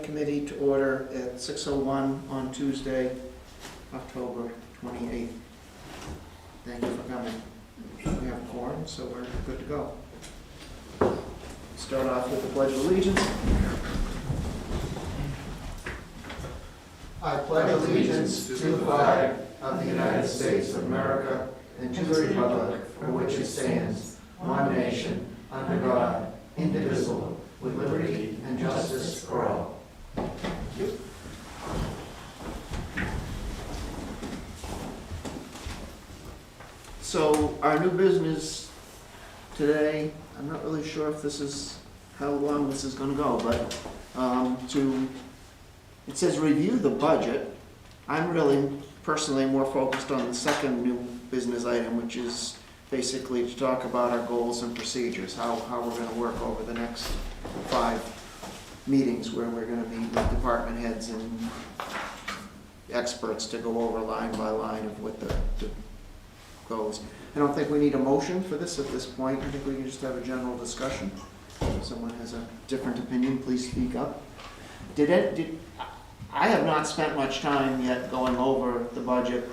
Committee to order at 6:01 on Tuesday, October 28th. Thank you for coming. We have a quorum, so we're good to go. Start off with the Pledge of Allegiance. I pledge allegiance to the flag of the United States of America and to the republic for which it stands, one nation, under God, indivisible, with liberty and justice for all. Thank you. So our new business today, I'm not really sure if this is, how long this is going to go, but it says review the budget. I'm really personally more focused on the second new business item, which is basically to talk about our goals and procedures, how we're going to work over the next 5 meetings where we're going to meet with department heads and experts to go over line by line of what the goals. I don't think we need a motion for this at this point. I think we can just have a general discussion. If someone has a different opinion, please speak up. I have not spent much time yet going over the budget,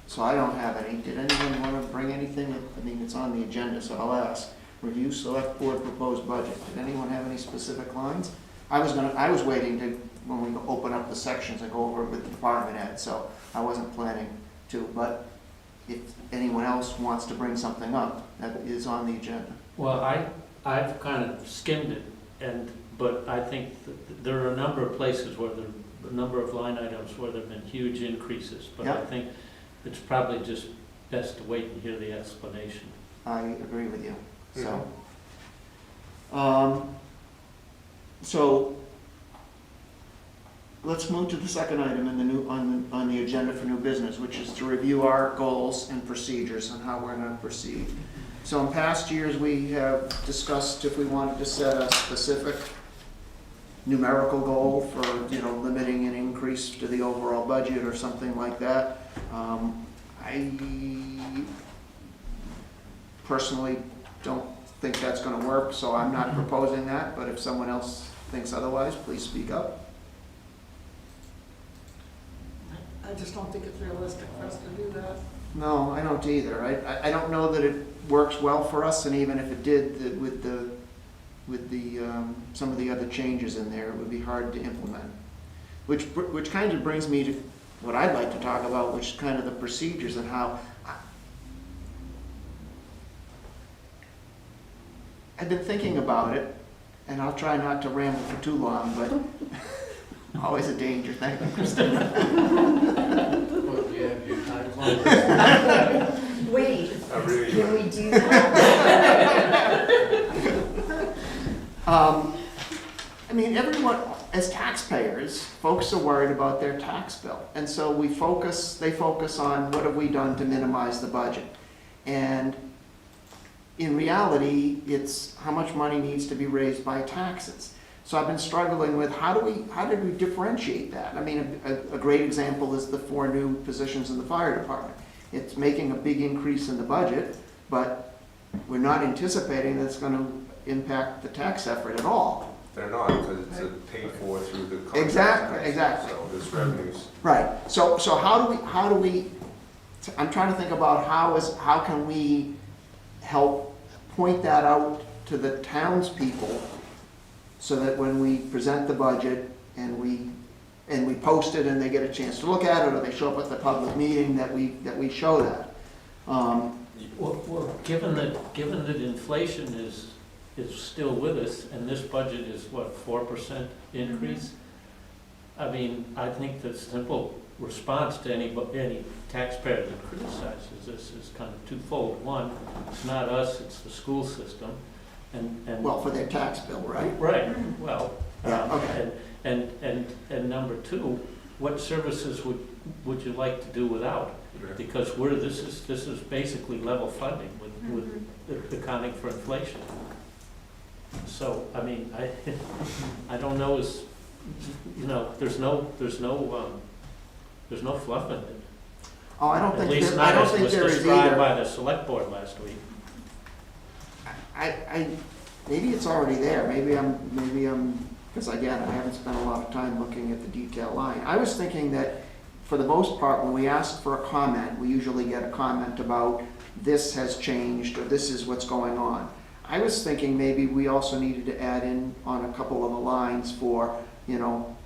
so I don't have any. Did anyone want to bring anything? I mean, it's on the agenda, so I'll ask. Review select board proposed budget. Did anyone have any specific lines? I was waiting to, when we open up the sections, I go over it with the department head, so I wasn't planning to, but if anyone else wants to bring something up, that is on the agenda. Well, I've kind of skimmed it, but I think there are a number of places where there are a number of line items where there have been huge increases, but Yep. I think it's probably just best to wait and hear the explanation. I agree with you. Yeah. So let's move to the second item in the new on the agenda for new business, which is to review our goals and procedures and how we're going to proceed. So in past years, we have discussed if we wanted to set a specific numerical goal for, limiting an increase to the overall budget or something like that. I personally don't think that's going to work, so I'm not proposing that, but if someone else thinks otherwise, please speak up. I just don't think it's realistic for us to do that. No, I don't either. I don't know that it works well for us, and even if it did, with some of the other changes in there, it would be hard to implement. Which kind of brings me to what I'd like to talk about, which is kind of the procedures and how I've been thinking about it, and I'll try not to ramble for too long, but always a danger. Thank you, Christina. Well, do you have your time clock? Wait, really can we do that? I mean, everyone, as taxpayers, folks are worried about their tax bill. And so they focus on what have we done to minimize the budget. And in reality, it's how much money needs to be raised by taxes. So I've been struggling with how did we differentiate that? I mean, a great example is the 4 new positions in the fire department. It's making a big increase in the budget, but we're not anticipating that it's going to impact the tax effort at all. They're not, because it's paid for through the contract. Exactly. So there's revenues. Right. So how do we? I'm trying to think about how can we help point that out to the townspeople, so that when we present the budget and we post it and they get a chance to look at it, or they show up at the public meeting, that we show that. Well, given that inflation is still with us, and this budget is what, 4% increase? I mean, I think the simple response to any taxpayer that criticizes this is kind of twofold. One, it's not us, it's the school system, and Well, for their tax bill, right? right. Well, Yeah, okay. and number 2, what services would you like to do without? Because this is basically level funding with accounting for inflation. So I mean, I don't know, there's no fluff in it. Oh, I don't At think least there, I not don't as think was there is described either. by the select board last week. Maybe it's already there. Maybe I'm because again, I haven't spent a lot of time looking at the detail line. I was thinking that, for the most part, when we ask for a comment, we usually get a comment about this has changed, or this is what's going on. I was thinking maybe we also needed to add in on a couple of the lines for, you know,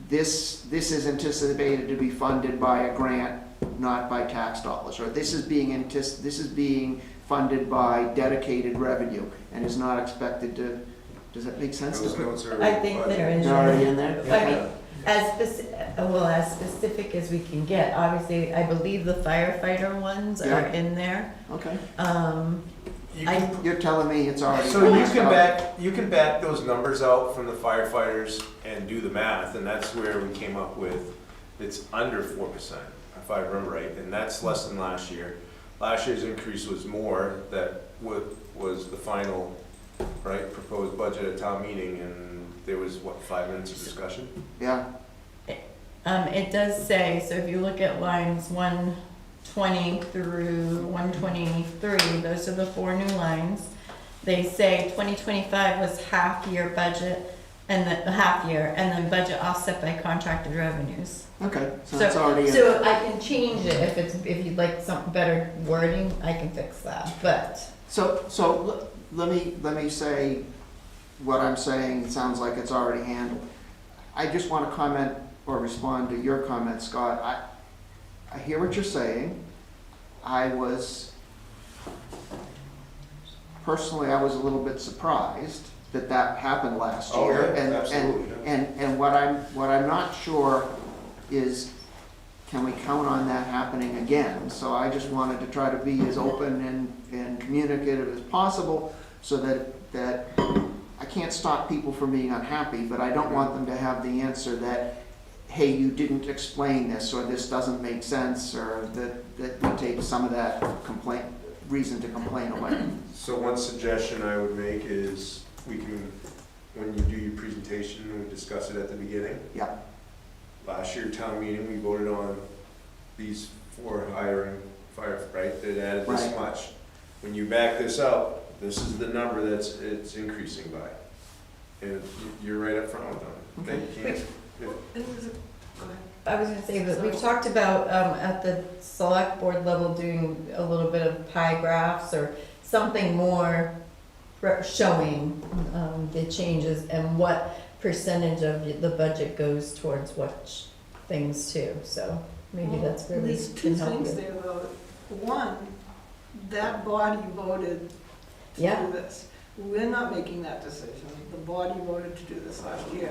this is anticipated to be funded by a grant, not by tax dollars, or this is being funded by dedicated revenue and is not expected to, does that make sense? Those notes are. I think they're in They're already in there? I mean, as specific as we can get. Obviously, I believe the firefighter ones are Yeah. in there. Okay. You can, You're telling me it's already. so you passed can out. you can back those numbers out from the firefighters and do the math, and that's where we came up with, it's under 4%, if I remember right, and that's less than last year. Last year's increase was more, that was the final, right, proposed budget at town meeting, and there was, what, 5 minutes of discussion? Yeah, It does say, so if you look at lines 120 through 123, those are the 4 new lines. They say 2025 was half-year budget, and the half-year, and then budget offset by contracted revenues. okay, so it's already in. So I can change it if you'd like some better wording, I can fix that, but. So let me say what I'm saying, it sounds like it's already handled. I just want to comment or respond to your comment, Scott. I hear what you're saying. Personally, I was a little bit surprised that happened last Oh, year. yeah, And- absolutely, And what I'm not sure is, can we count on that happening again? So I just wanted to try to be as open and communicative as possible, so that I can't stop people from being unhappy, but I don't want them to have the answer that, hey, you didn't explain this, or this doesn't make sense, or that we take some of that reason to complain away. So one suggestion I would make is, we can, when you do your presentation, we discuss it at the beginning. Yeah. Last year town meeting, we voted on these 4 hiring fire, right, that added this Right. much. When you back this up, this is the number it's increasing by. And you're right up front with them. Okay. They can't, And there's a- go ahead. I was gonna say that we've talked about, at the select board level, doing a little bit of pie graphs or something more showing, the changes and what percentage of the budget goes towards what things too, so maybe that's Well, really There's 2 can help things you. there though. One, that body voted to Yeah. do this. We're not making that decision. The body voted to do this last year.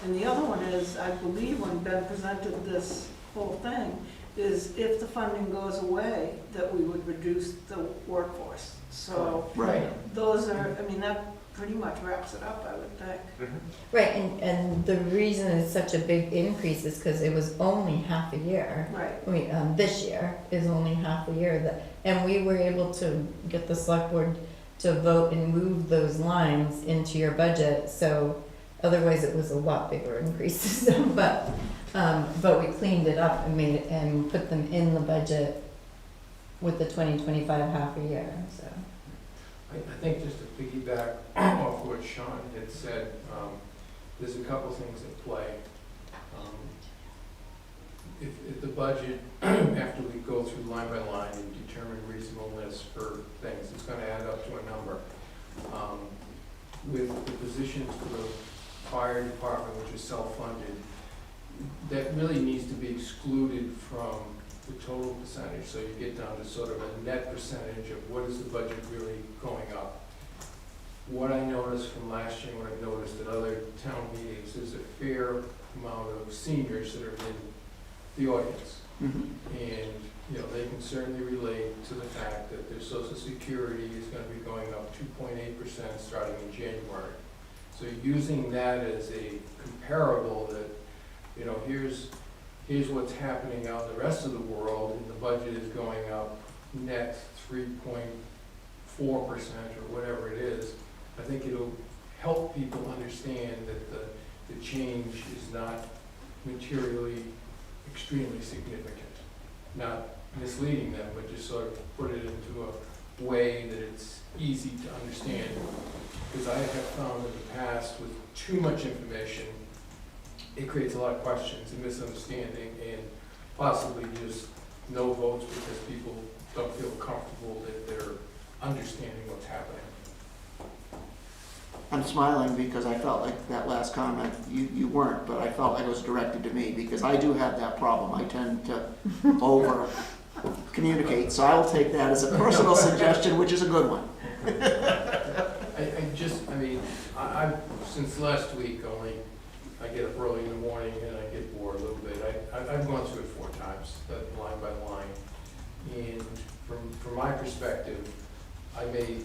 And the other one is, I believe when Ben presented this whole thing, is if the funding goes away, that we would reduce the workforce. So Right. those are, I mean, that pretty much wraps it up, I would think. Right, and the reason it's such a big increase is because it was only half a year. Right. I mean, this year is only half a year that, and we were able to get the select board to vote and move those lines into your budget, so otherwise it was a lot bigger increases, but we cleaned it up and made it, and put them in the budget with the 2025 half a year, so. I think just to piggyback off what Sean had said, there's a couple things at play. If the budget, after we go through line by line and determine reasonableness for things, it's gonna add up to a number. With the positions for the fire department, which is self-funded, that really needs to be excluded from the total percentage, so you get down to sort of a net percentage of what is the budget really going up. What I noticed from last year, what I've noticed at other town meetings, is a fair amount of seniors that are in the audience. Mhm. And, you know, they can certainly relate to the fact that their social security is gonna be going up 2.8% starting in January. So using that as a comparable that, you know, here's what's happening out in the rest of the world, and the budget is going up net 3.4% or whatever it is, I think it'll help people understand that the change is not materially extremely significant. Not misleading them, but just sort of put it into a way that it's easy to understand. because I have found in the past with too much information, it creates a lot of questions and misunderstanding and possibly just no votes because people don't feel comfortable that they're understanding what's happening. I'm smiling because I felt like that last comment, you weren't, but I felt like it was directed to me, because I do have that problem. I tend to over communicate, so I will take that as a personal suggestion, which is a good one. I since last week only, I get up early in the morning and I get bored a little bit. I've gone through it 4 times, line by line. And from my perspective, I made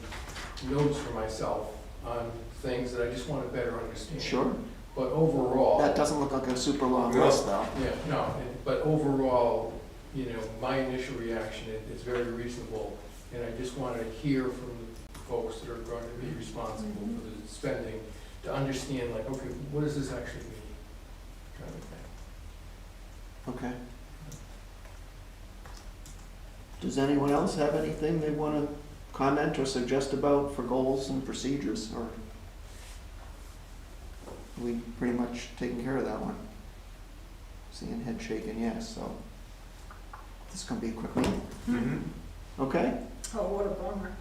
notes for myself on things that I just want to better understand. Sure. But overall. That doesn't look like a super long list, though. Yeah, no, but overall, my initial reaction is very reasonable, and I just want to hear from the folks that are going to be responsible for the spending, to understand, like, okay, what does this actually mean? Kind of thing. Okay. Does anyone else have anything they want to comment or suggest about for goals and procedures, or are we pretty much taking care of that one? Seeing head shaking yes, so this is going to be a quick meeting. Mm-hmm. Okay? Oh, what a bummer.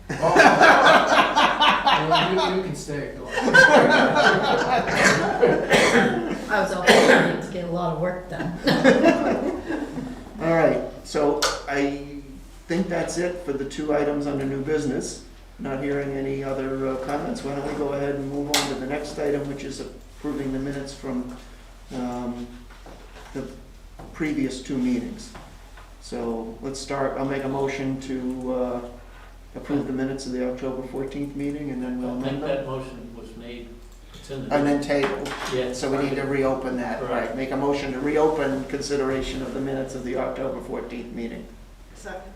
Well, you can stay. Go on. I was hoping to get a lot of work done. All right, so I think that's it for the 2 items under new business. Not hearing any other comments, why don't we go ahead and move on to the next item, which is approving the minutes from the previous 2 meetings. So let's start, I'll make a motion to approve the minutes of the October 14th meeting, and then we'll I think amend them. that motion was made. It's in the. And then table, Yeah. so we need to reopen that, Right. right? Make a motion to reopen consideration of the minutes of the October 14th meeting. Second.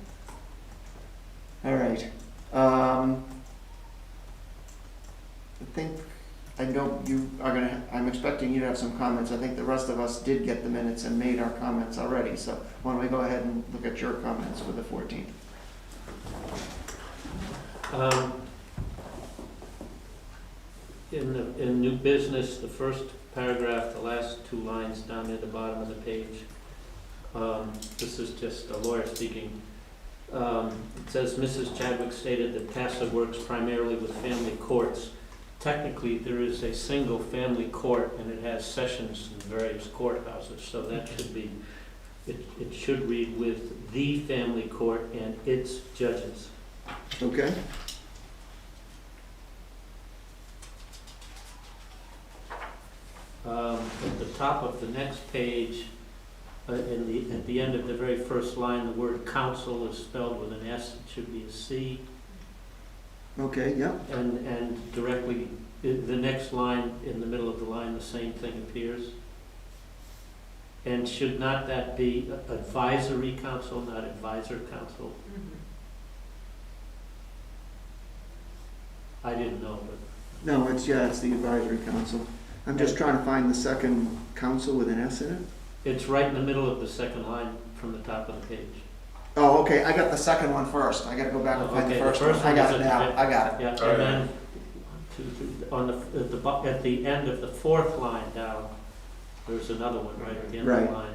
All right. I know you are gonna, I'm expecting you to have some comments. I think the rest of us did get the minutes and made our comments already, so why don't we go ahead and look at your comments for the 14th? In new business, the first paragraph, the last 2 lines down near the bottom of the page, this is just a lawyer speaking. It says, Mrs. Chadwick stated that TASA works primarily with family courts. Technically, there is a single family court, and it has sessions in various courthouses, so that should be, it should read with the family court and its judges. Okay? At the top of the next page, at the end of the very first line, the word council is spelled with an S, it should be a C. Okay, yeah. And directly, the next line, in the middle of the line, the same thing appears. And should not that be advisory council, not advisor council? I didn't know, but. No, it's the advisory council. I'm just trying to find the second council with an S in it. It's right in the middle of the second line from the top of the page. Oh, okay, I got the second one first. I gotta go back and find the Okay, first the one. first I one got is it at now, the- I got it. Yeah, All right. and then, 1, 2, 3, at the fourth line down, there's another one right at the end of Right. the line.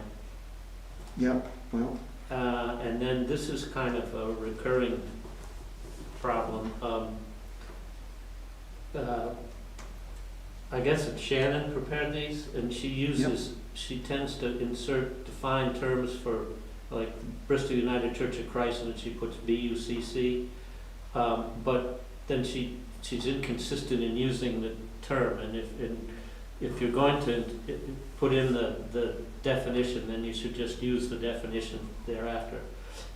Yep, well, And then this is kind of a recurring problem. I guess it's Shannon prepared these, and she tends to define terms for, like, Bristol United Church of Christ, and she puts BUCC. But then she's inconsistent in using the term, and if you're going to put in the definition, then you should just use the definition thereafter.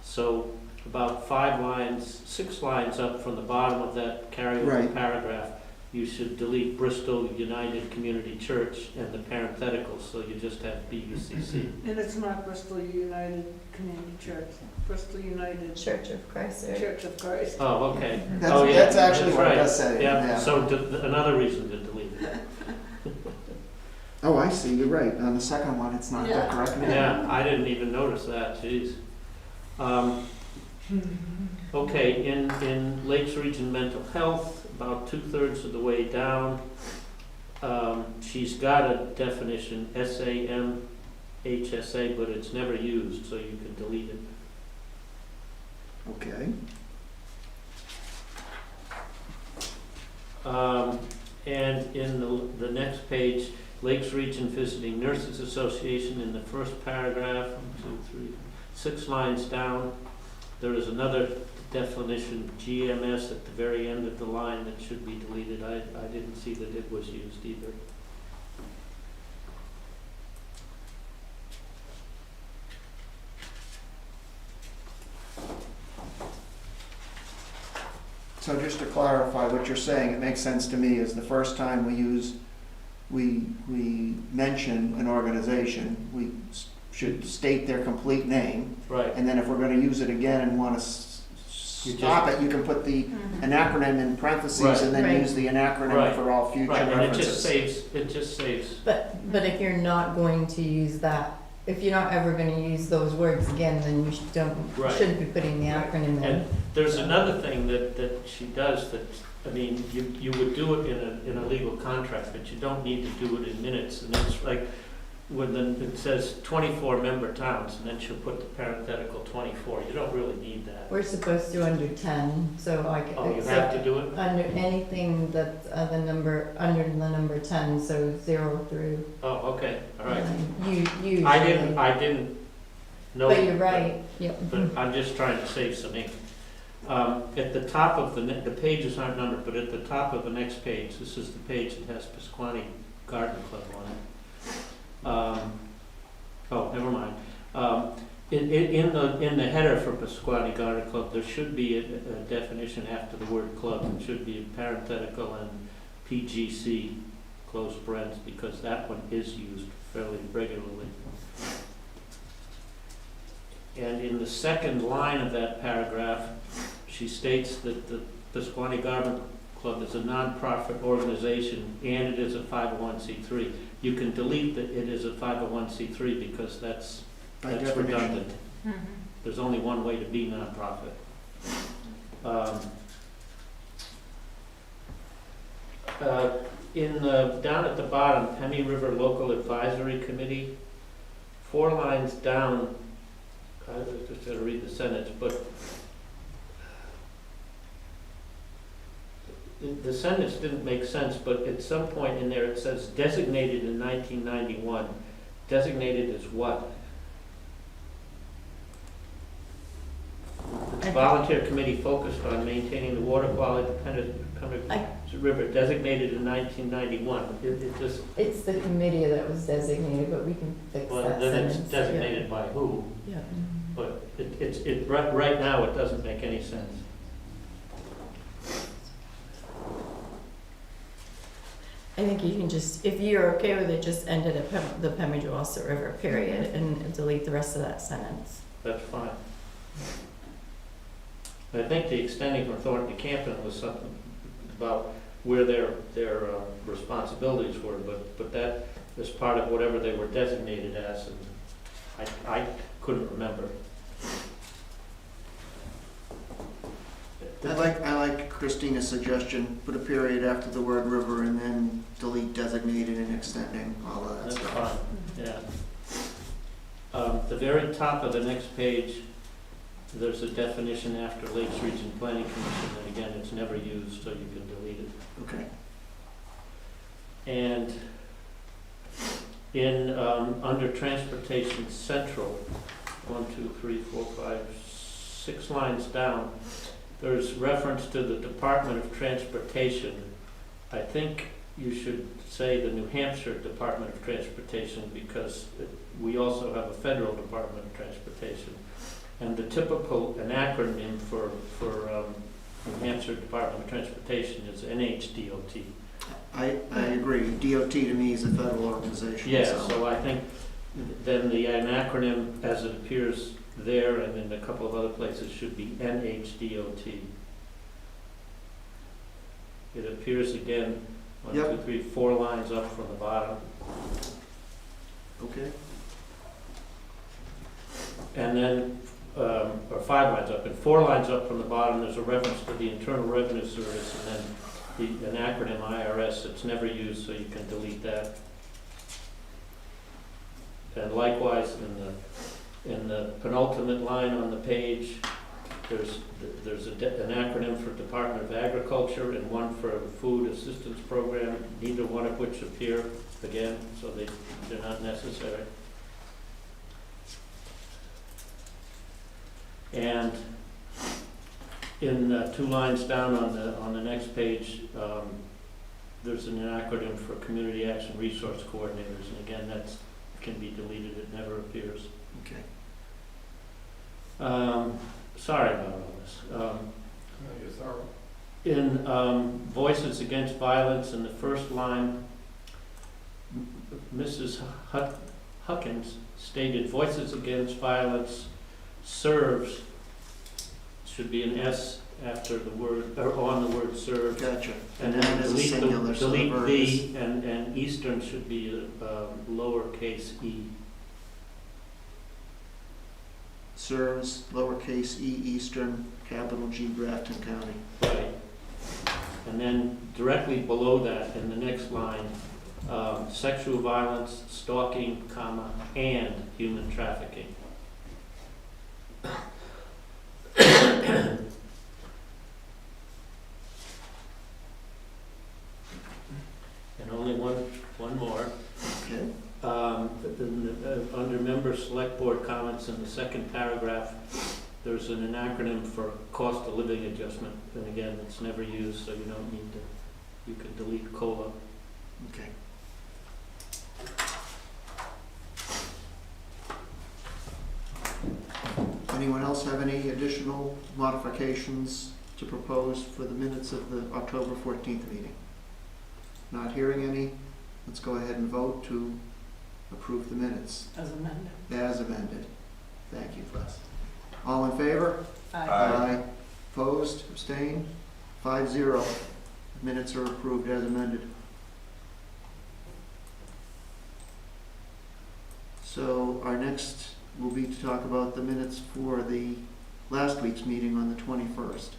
So about 6 lines up from the bottom of that carryover Right. paragraph, you should delete Bristol United Community Church and the parentheticals, so you just have BUCC. And it's not Bristol United Community Church, Bristol United Church of Christ, or Church of Christ. Oh, okay. that's, Oh, yeah, that's actually that's what it right. does say, Yeah, yeah. so another reason to delete it. Oh, I see, you're right. On the second one, it's not the Yeah. correct name. Yeah, I didn't even notice that, jeez. Okay, in Lakes Region Mental Health, about 2/3 of the way down, she's got a definition, SAMHSA, but it's never used, so you can delete it. Okay. And in the next page, Lakes Region Visiting Nurses Association, in the first paragraph, 6 lines down, there is another definition, GMS, at the very end of the line that should be deleted. I didn't see that it was used either. So just to clarify what you're saying, it makes sense to me, is the first time we mention an organization, we should state their complete name, Right. and then if we're gonna use it again and wanna stop it, you can put the an acronym in parentheses Right. and then Right. use the acronym Right. for all future Right, and references. it just saves. But if you're not going to use that, if you're not ever gonna use those words again, then you Right. shouldn't be putting the acronym in. And there's another thing that she does that, I mean, you would do it in a legal contract, but you don't need to do it in minutes. And it's like, when it says 24 member towns, and then she'll put the parenthetical 24, you don't really need that. We're supposed to under 10, so I could. Oh, you have to do it? Under anything that's under the number 10, so 0 through. Oh, okay, all right. You. I didn't know. But you're right, yep. But I'm just trying to save some ink. At the top of the pages aren't numbered, but at the top of the next page, this is the page that has Pasquani Garden Club on it. Oh, never mind. In the header for Pasquani Garden Club, there should be a definition after the word club. It should be parenthetical and PGC, close parentheses, because that one is used fairly regularly. And in the second line of that paragraph, she states that the Pasquani Garden Club is a nonprofit organization and it is a 501c3. You can delete that it is a 501c3 because that's By definition. redundant. There's only one way to be nonprofit. Down at the bottom, Pemmy River Local Advisory Committee, 4 lines down, I just gotta read the sentence, but the sentence didn't make sense, but at some point in there it says designated in 1991. Designated as what? Volunteer committee focused on maintaining the water quality of the Pemmican River, designated in 1991. It just, It's the committee that was designated, but we can fix well, that then sentence. it's designated by who, Yeah. but right now it doesn't make any sense. I think you can just, if you're okay with it, just end it at the Pemigewasset River, period, and delete the rest of that sentence. That's fine. I think the extending from Thornton to Campton was something about where their responsibilities were, but that is part of whatever they were designated as, and I couldn't remember. I like Christina's suggestion, put a period after the word river and then delete designated and extending, all of that That's stuff. fine, yeah. The very top of the next page, there's a definition after Lakes Region Planning Commission, and again, it's never used, so you can delete it. Okay. And in, under Transportation Central, 1, 2, 3, 4, 5, 6 lines down, there's reference to the Department of Transportation. I think you should say the New Hampshire Department of Transportation because we also have a federal Department of Transportation. And the typical, an acronym for New Hampshire Department of Transportation is NHDOT. I agree. DOT to me is a federal organization. Yeah, so I think then an acronym as it appears there and in a couple of other places should be NHDOT. It appears again, 1, Yep. 2, 3, 4 lines up from the bottom. Okay. And then or 5 lines up, and 4 lines up from the bottom, there's a reference to the Internal Revenue Service, and then an acronym IRS that's never used, so you can delete that. And likewise, in the penultimate line on the page, there's an acronym for Department of Agriculture and one for the Food Assistance Program, neither one of which appear again, so they're not necessary. And in 2 lines down on the next page, there's an acronym for Community Action Resource Coordinators, and again, that can be deleted, it never appears. Okay. Sorry about all this. No, you're thorough. In Voices Against Violence, in the first line, Mrs. Huckins stated, Voices Against Violence serves, should be an S after the word, or on the word serves. Gotcha. And And then then as a delete singular, so the delete verb the, is- and Eastern should be lowercase e. Serves, lowercase e, Eastern, capital G, Grafton County. Right. And then directly below that, in the next line, sexual violence, stalking, comma, and human trafficking. And only one more. Okay. Under member select board comments in the second paragraph, there's an acronym for cost of living adjustment, and again, it's never used, so you don't need to, you can delete COLA. Okay. Anyone else have any additional modifications to propose for the minutes of the October 14th meeting? Not hearing any, let's go ahead and vote to approve the minutes As amended. as amended. Thank you, Les. All in favor? Aye. Opposed, abstained, 5-0. Minutes are approved as amended. So our next will be to talk about the minutes for the last week's meeting on the 21st.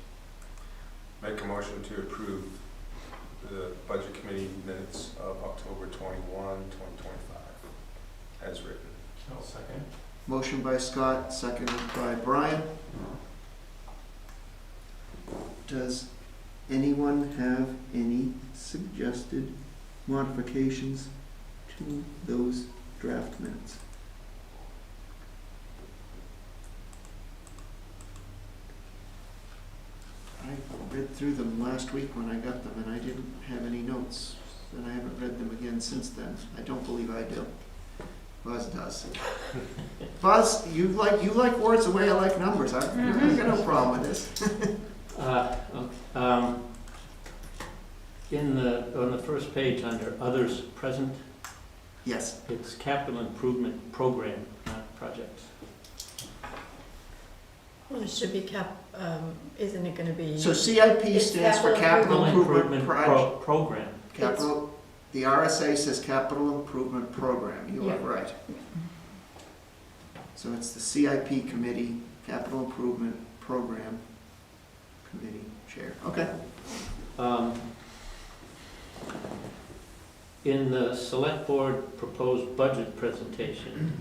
Make a motion to approve the Budget Committee minutes of October 21, 2025, as written. I'll second. Motion by Scott, seconded by Brian. Does anyone have any suggested modifications to those draft minutes? I read through them last week when I got them, and I didn't have any notes, and I haven't read them again since then. I don't believe I do. Buzz does. Buzz, you like words the way I like numbers. I've got no problem with this. On the first page, under others present, Yes. it's capital improvement program, not projects. Well, it should be isn't it gonna be? So CIP It's stands for Capital Improvement Project. Program. Capital, the RSA says Capital Improvement Program. You are Yeah. right. So it's the CIP Committee, Capital Improvement Program Committee Chair. Okay. In the select board proposed budget presentation,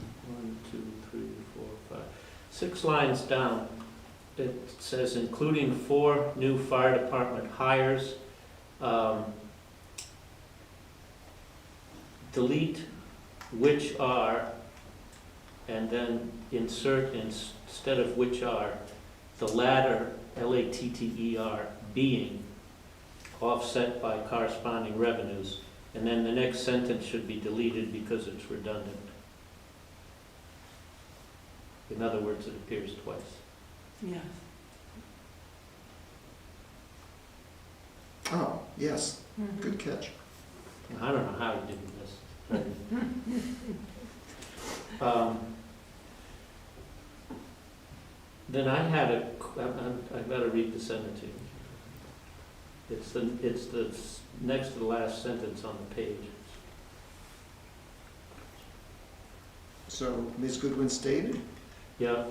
6 lines down, it says including 4 new fire department hires. Delete which are, and then insert instead of which are, the latter, LATTER, being offset by corresponding revenues. And then the next sentence should be deleted because it's redundant. In other words, it appears twice. Yes. Oh, yes. Good catch. I don't know how you did this. Then I had I've got to read the sentence to you. It's the next to the last sentence on the page. So Ms. Goodwin stated, Yeah,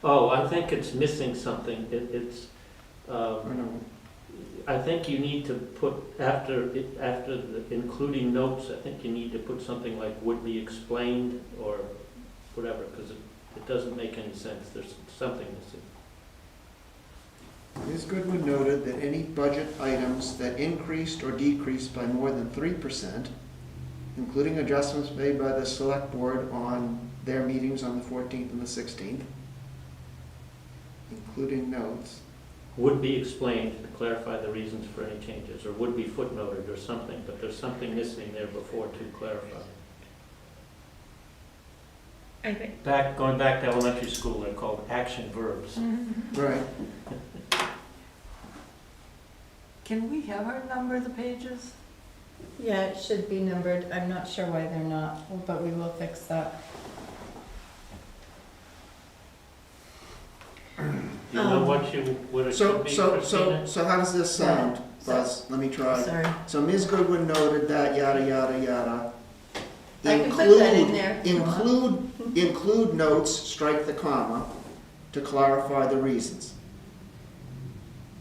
Oh, I think it's missing something. It's, Or no? I think you need to put, after the including notes, I think you need to put something like would be explained or whatever, because it doesn't make any sense. There's something missing. Ms. Goodwin noted that any budget items that increased or decreased by more than 3%, including adjustments made by the select board on their meetings on the 14th and the 16th, including notes. Would be explained to clarify the reasons for any changes, or would be footnoted or something, but there's something missing there before to clarify. I think. Going back to elementary school, they're called action verbs. Right. Can we have her number the pages? Yeah, it should be numbered. I'm not sure why they're not, but we will fix that. Do you know what it should be, Christina? So how does this sound, Buzz? Let me try. Sorry. So Ms. Goodwin noted that, yada, yada, yada. I can put that in there. Include notes, strike the comma, to clarify the reasons.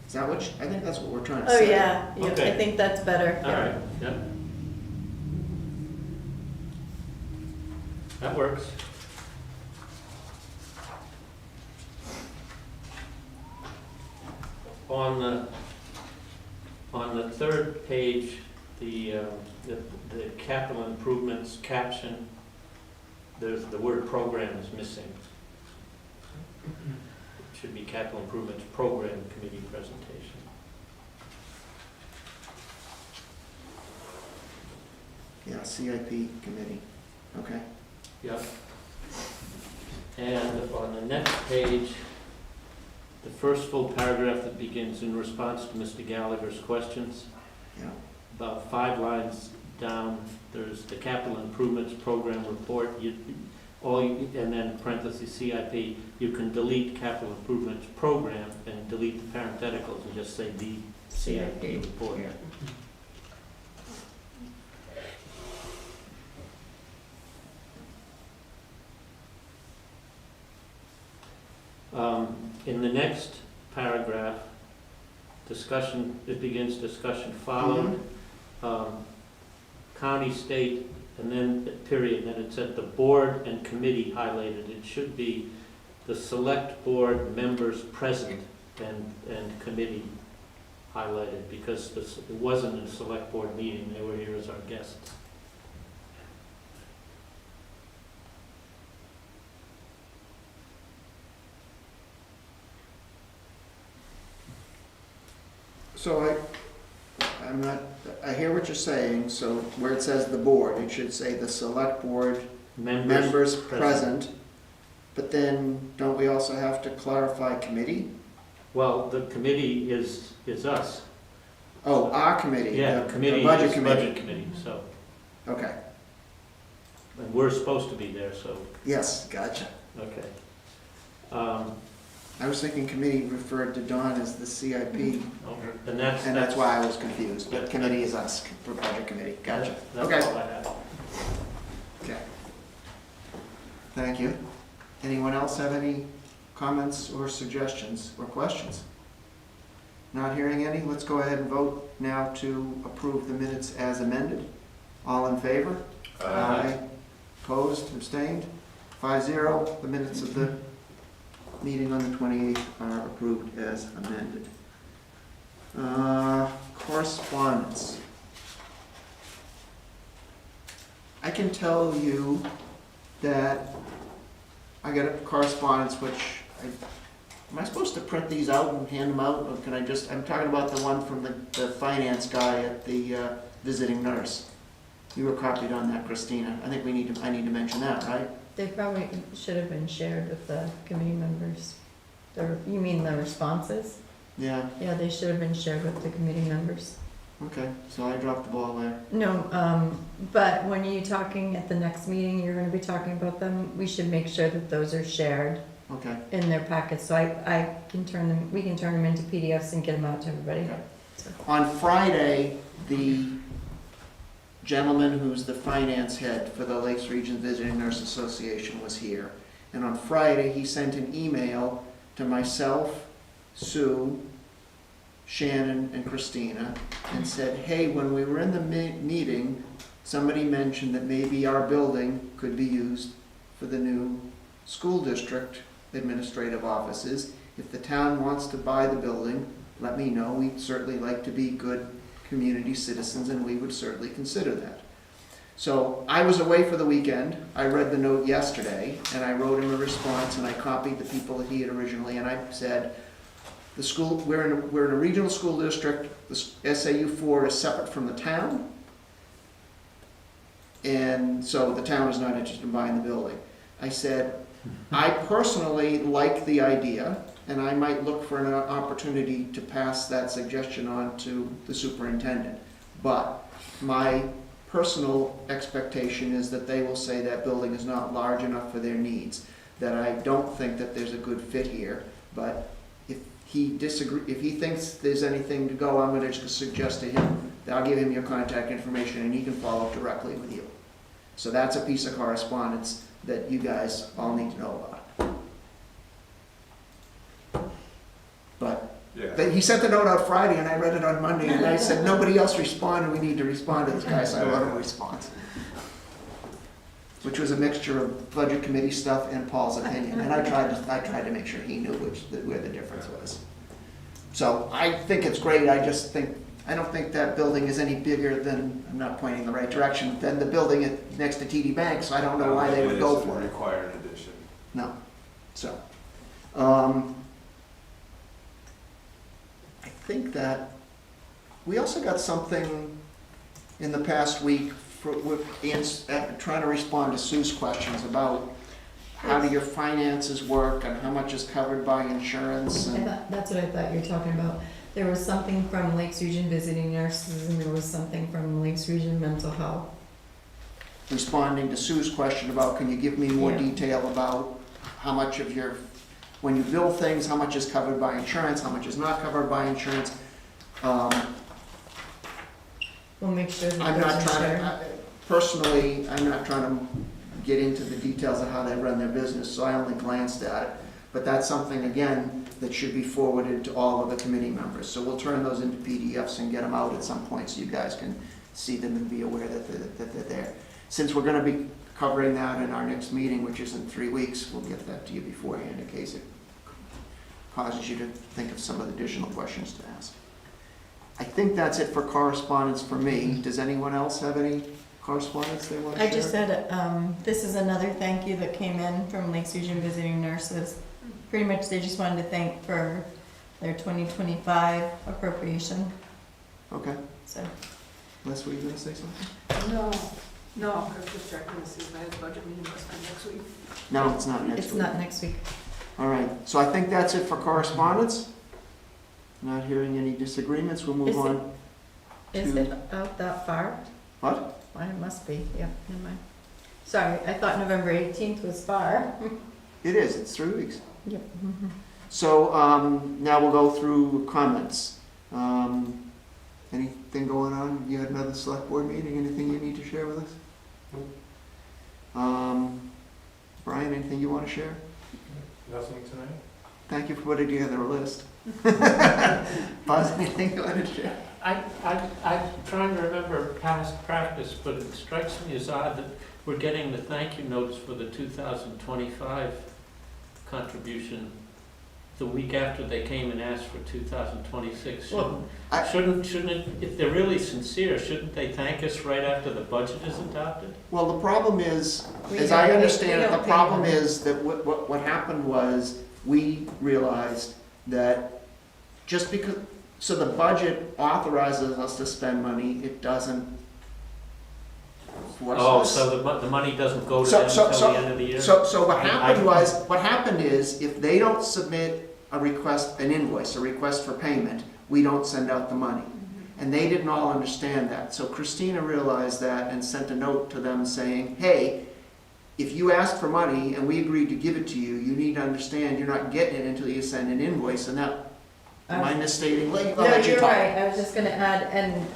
Is that what, I think that's what we're trying to Oh, say. yeah, yeah, I Okay. think that's better. All right, yep. That works. On the third page, the capital improvements caption, there's, the word program is missing. It should be capital improvements program committee presentation. Yeah, CIP committee, okay. Yep. And on the next page, the first full paragraph that begins in response to Mr. Gallagher's questions, Yeah, about 5 lines down, there's the capital improvements program report, and then parentheses CIP, you can delete capital improvements program and delete the parentheticals and just say the CIP report. Yeah. In the next paragraph, discussion, it begins discussion followed, county, state, and then period, and then it said the board and committee highlighted. It should be the select board members present and committee highlighted, because it wasn't a select board meeting, they were here as our guests. so I hear what you're saying, so where it says the board, it should say the select board members present, but then don't we also have to clarify committee? Well, the committee is us. Oh, our committee, Yeah, the committee budget is committee. budget committee, so, Okay, and we're supposed to be there, so, yes, gotcha. okay. I was thinking committee referred to Dawn as the CIP, And that's. and that's why I was confused, but committee is us, for budget committee, gotcha. That's Okay. all I have. Okay. Thank you. Anyone else have any comments or suggestions or questions? Not hearing any, let's go ahead and vote now to approve the minutes as amended. All in favor? Opposed, abstained? 5-0, the minutes of the meeting on the 28th are approved as amended. Correspondence. I can tell you that I got a correspondence which, am I supposed to print these out and hand them out, or can I just, I'm talking about the one from the finance guy at the visiting nurse. You were copied on that, Christina. I think I need to mention that, right? They probably should have been shared with the committee members. You mean the responses? Yeah, Yeah, they should have been shared with the committee members. okay, so I dropped the ball there. No, but when you're talking at the next meeting, you're gonna be talking about them, we should make sure that those are shared Okay, in their packets, so I can we can turn them into PDFs and get them out to everybody. Okay. On Friday, the gentleman who's the finance head for the Lakes Region Visiting Nurse Association was here. And on Friday, he sent an email to myself, Sue, Shannon, and Christina, and said, hey, when we were in the meeting, somebody mentioned that maybe our building could be used for the new school district administrative offices. If the town wants to buy the building, let me know. We'd certainly like to be good community citizens, and we would certainly consider that. So I was away for the weekend. I read the note yesterday, and I wrote him a response, and I copied the people that he had originally, and I said, the school, we're in a regional school district. The SAU 4 is separate from the town, and so the town is not interested in buying the building. I said, I personally like the idea, and I might look for an opportunity to pass that suggestion on to the superintendent. But my personal expectation is that they will say that building is not large enough for their needs, that I don't think that there's a good fit here. But if he thinks there's anything to go, I'm gonna just suggest to him that I'll give him your contact information and he can follow up directly with you. So that's a piece of correspondence that you guys all need to know about. But Yeah. he sent the note out Friday and I read it on Monday and I said, nobody else responded, we need to respond to this guy, so I wrote him a response. Which was a mixture of budget committee stuff and Paul's opinion, and I tried to make sure he knew where the difference was. So I think it's great, I don't think that building is any bigger than, I'm not pointing in the right direction, than the building next to TD Bank, so I don't know why they would go for it. Require an addition. No, so. I think that, we also got something in the past week trying to respond to Sue's questions about how do your finances work and how much is covered by insurance and. That's what I thought you were talking about. There was something from Lakes Region Visiting Nurses, and there was something from Lakes Region Mental Health. Responding to Sue's question about, can you give me more Yeah. detail about how much of your, when you bill things, how much is covered by insurance, how much is not covered by insurance? We'll make sure that I'm those not are trying shared. to, personally, I'm not trying to get into the details of how they run their business, so I only glanced at it. But that's something, again, that should be forwarded to all of the committee members. So we'll turn those into PDFs and get them out at some point so you guys can see them and be aware that they're there. Since we're gonna be covering that in our next meeting, which is in 3 weeks, we'll get that to you beforehand in case it causes you to think of some additional questions to ask. I think that's it for correspondence for me. Does anyone else have any correspondence they want to share? I just said, this is another thank you that came in from Lakes Region Visiting Nurses. Pretty much they just wanted to thank for their 2025 appropriation, Okay. so. Les, were you gonna say something? No, I was just checking to see if I had budget meeting next week. No, it's not next week. It's not next week. All right, so I think that's it for correspondence. Not hearing any disagreements, we'll move Is it- on. Is To- it out that far? What? Why, it must be, yep, never mind. Sorry, I thought November 18th was far. It is, it's 3 weeks. Yep. So, now we'll go through comments. Anything going on? You had another select board meeting, anything you need to share with us? Brian, anything you want to share? Nothing tonight? Thank you for putting together a list. Buzz, anything you want to share? I'm trying to remember past practice, but it strikes me as odd that we're getting the thank you notes for the 2025 contribution the week after they came and asked for 2026. Well, Shouldn't it, if they're really sincere, shouldn't they thank us right after the budget is adopted? Well, the problem is, We as don't I pay- understand we it, the don't pay problem them. is that what happened was, we realized that just because, so the budget authorizes us to spend money, it doesn't force Oh, us. so the money doesn't go to So- them so- until so- the end of the year? So what I- happened was, what happened is, if they don't submit a request, an invoice, a request for payment, we don't send out the money. And they didn't all understand that. So Christina realized that and sent a note to them saying, hey, if you ask for money and we agreed to give it to you, you need to understand you're not getting it until you send an invoice. And that, am I misstating? I'll No, let you you're talk. right, I was just gonna add, and,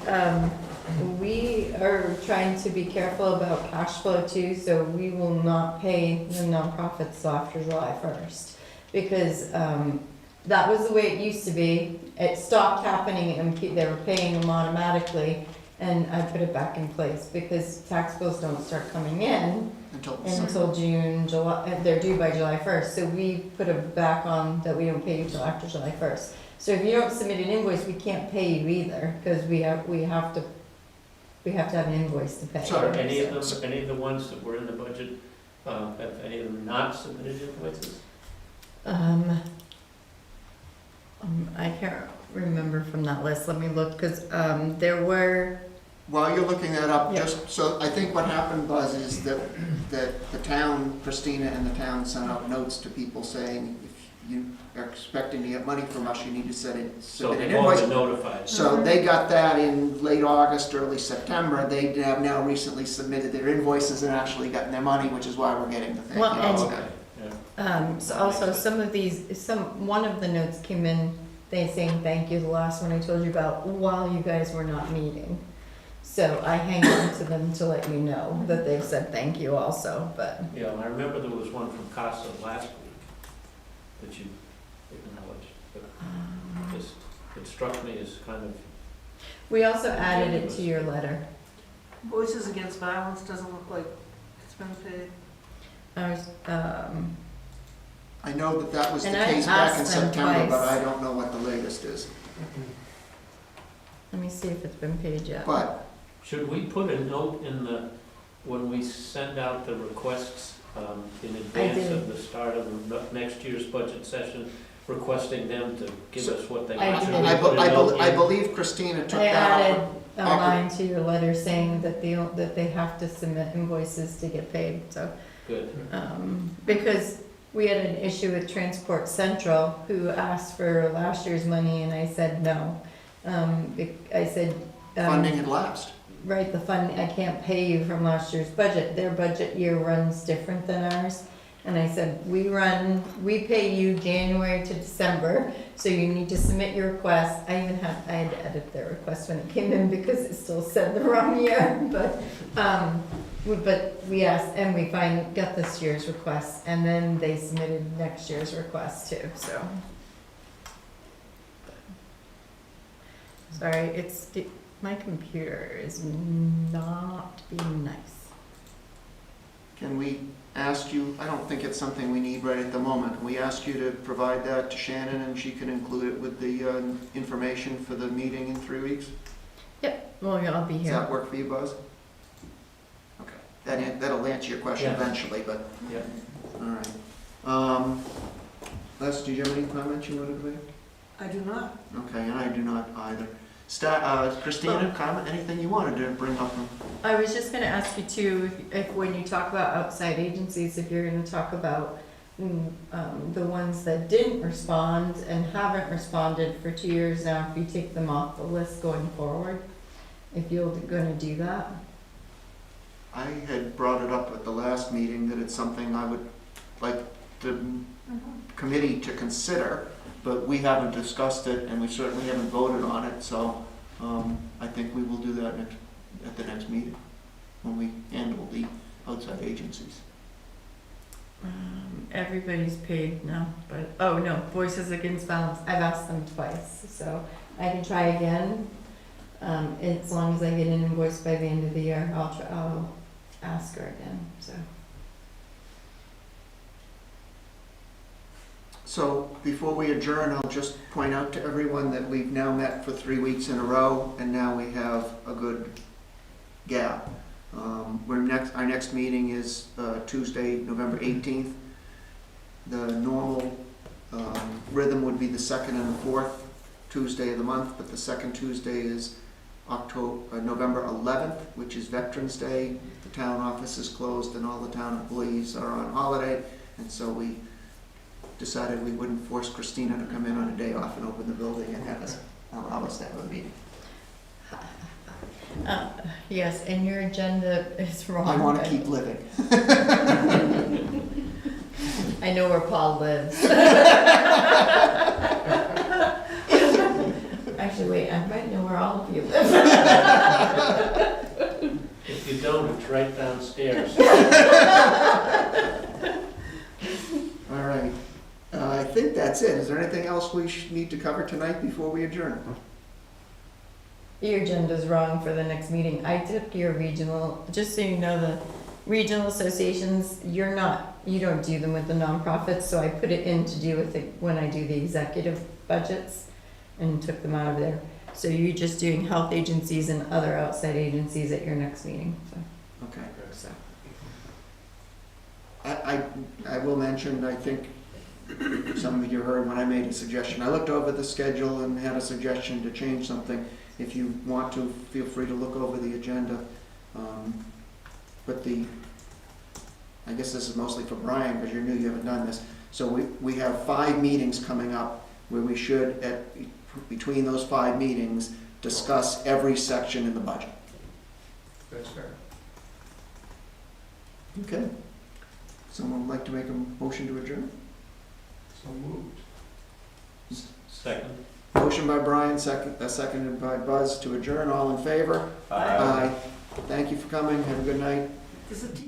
we are trying to be careful about cash flow too, so we will not pay the nonprofits till after July 1st. Because, that was the way it used to be. It stopped happening and they were paying them automatically, and I put it back in place because tax bills don't start coming in until June, July, they're due by July 1st. So we put it back on that we don't pay you till after July 1st. So if you don't submit an invoice, we can't pay you either, because we have to have an invoice to pay. Are any of them, any of the ones that were in the budget, have any of them not submitted invoices? I can't remember from that list. Let me look, because there were. While you're looking that up, Yeah. just, so I think what happened, Buzz, is that the town, Christina and the town sent out notes to people saying, if you are expecting to get money from us, you need to So submit an they've all invoice. been notified. So they got that in late August, early September. They have now recently submitted their invoices and actually gotten their money, which is why we're getting the thing. Well, and- Oh, okay, yeah. So also, some of these, one of the notes came in, they saying thank you, the last one I told you about, while you guys were not meeting. So I hang on to them to let you know that they've said thank you also, but. Yeah, I remember there was one from CASA last week that you acknowledged, but it struck me as kind of, We also added it to your letter. Voices Against Violence doesn't look like it's been paid. I was, I know that that was the And I case back in asked them September, but twice. I don't know what the latest is. let me see if it's been paid yet. But should we put a note in the, when we send out the requests in advance did. of the start of the next year's budget session, requesting them to give us what they I want? did. Should we put a note I in? believe Christina took I that added out. a line to your letter saying that they have to submit invoices to get paid, so. Good. Because we had an issue with Transport Central, who asked for last year's money, and I said no. I said. Funding had lapsed. Right, the fund, I can't pay you from last year's budget, their budget year runs different than ours. And I said, we pay you January to December, so you need to submit your request. I had to edit their request when it came in because it still said the wrong year, but we asked, and we got this year's request, and then they submitted next year's request too, so. Sorry, my computer is not being nice. Can we ask you, I don't think it's something we need right at the moment. Can we ask you to provide that to Shannon and she can include it with the information for the meeting in 3 weeks? Well, yeah, I'll be Does here. that work for you, Buzz? Okay, that'll answer your question Yeah. eventually, but, Yeah. all right. Les, do you have any comments you wanted to make? I do not. Okay, and I do not either. Christina, comment, anything you wanted to bring up? I was just gonna ask you too, if when you talk about outside agencies, if you're gonna talk about the ones that didn't respond and haven't responded for 2 years now, if you take them off the list going forward, if you're gonna do that. I had brought it up at the last meeting that it's something I would like the committee to consider, but we haven't discussed it and we certainly haven't voted on it, so I think we will do that at the next meeting when we handle the outside agencies. Everybody's paid now, but, oh no, Voices Against Violence, I've asked them twice, so I can try again. As long as I get an invoice by the end of the year, I'll ask her again, so. So before we adjourn, I'll just point out to everyone that we've now met for 3 weeks in a row, and now we have a good gap. Our next meeting is Tuesday, November 18th. The normal rhythm would be the second and the fourth Tuesday of the month, but the second Tuesday is November 11th, which is Veterans Day. The town office is closed and all the town employees are on holiday, and so we decided we wouldn't force Christina to come in on a day off and open the building and allow us to have a meeting. Yes, and your agenda is wrong. I want to but keep living. I know where Paul lives. Actually, wait, I might know where all of you live. If you don't, it's right downstairs. All right. I think that's it. Is there anything else we need to cover tonight before we adjourn? Your agenda's wrong for the next meeting. I took your regional, just so you know, the regional associations, you don't do them with the nonprofits, so I put it in to do with it when I do the executive budgets and took them out of there. So you're just doing health agencies and other outside agencies at your next meeting, so. Okay. so. I will mention, I think some of you heard when I made a suggestion. I looked over the schedule and had a suggestion to change something. If you want to, feel free to look over the agenda. But I guess this is mostly for Brian, because you're new, you haven't done this. So we have 5 meetings coming up where we should, between those 5 meetings, discuss every section in the budget. That's fair. Okay. Someone would like to make a motion to adjourn? So moved. Second. Motion by Brian, seconded by Buzz to adjourn. All in favor? Aye. Thank you for coming. Have a good night. Is it